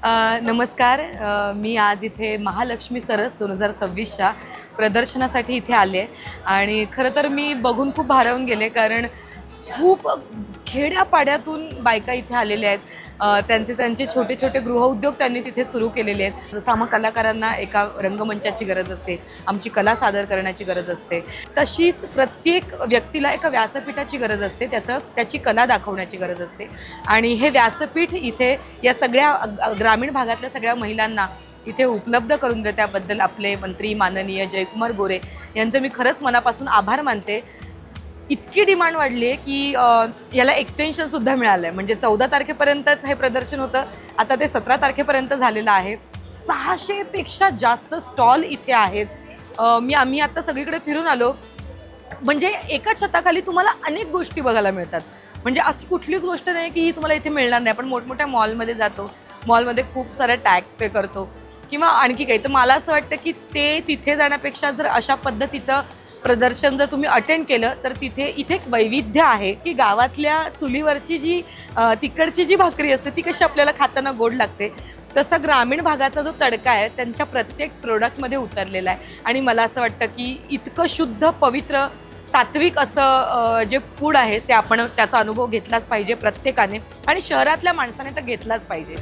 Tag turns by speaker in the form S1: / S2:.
S1: नमस्कार. मी आज इथे महालक्ष्मी सरस 2026च्या प्रदर्शनासाठी इथे आले आणि खरं तर मी बघून खूप भारावून गेले, कारण खूप खेड्यापाड्यातून बायका इथे आलेल्या आहेत. त्यांचे त्यांचे छोटे छोटे गृहउद्योग त्यांनी तिथे सुरू केलेले आहेत. जसं आम्हा कलाकारांना एका रंगमंचाची गरज असते, आमची कला सादर करण्याची गरज असते, तशीच प्रत्येक व्यक्तीला एका व्यासपीठाची गरज असते, त्याची कला दाखवण्याची गरज असते. आणि हे व्यासपीठ इथे या सगळ्या ग्रामीण भागातल्या सगळ्या महिलांना इथे उपलब्ध करून दिलं. त्याबद्दल आपले मंत्री माननीय जयकुमार गोरे यांचं मी खरंच मनापासून आभार मानते. इतकी डिमांड वाढली आहे की याला एक्सटेन्शनसुद्धा मिळालं आहे. म्हणजे 14 तारखेपर्यंतच हे प्रदर्शन होतं, आता ते 17 तारखेपर्यंत झालेलं आहे. 600 पेक्षा जास्त स्टॉल इथे आहेत. आम्ही आता सगळीकडे फिरून आलो, म्हणजे एका छताखाली तुम्हाला अनेक गोष्टी बघायला मिळतात. म्हणजे अशी कुठलीच गोष्ट नाही की ही तुम्हाला इथे मिळणार नाही. आपण मोठमोठ्या मॉलमध्ये जातो, मॉलमध्ये खूप सारा टॅक्स पे करतो किंवा आणखी काही. तर मला असं वाटतं की ते तिथे जाण्यापेक्षा जर अशा पद्धतीचं प्रदर्शन जर तुम्ही अटेंड केलं तर इथे एक वैविध्य आहे की गावातल्या चुलीवरची जी तिकडची जी भाकरी असते ती कशी आपल्याला खाताना गोड लागते, तसा ग्रामीण भागाचा जो तडका आहे त्यांच्या प्रत्येक प्रोडक्टमध्ये उतरलेला आहे. आणि मला असं वाटतं की इतकं शुद्ध, पवित्र, सात्विक असं जे फूड आहे ते आपण त्याचा अनुभव घेतलाच पाहिजे प्रत्येकाने, आणि शहरातल्या माणसाने तर घेतलाच पाहिजे.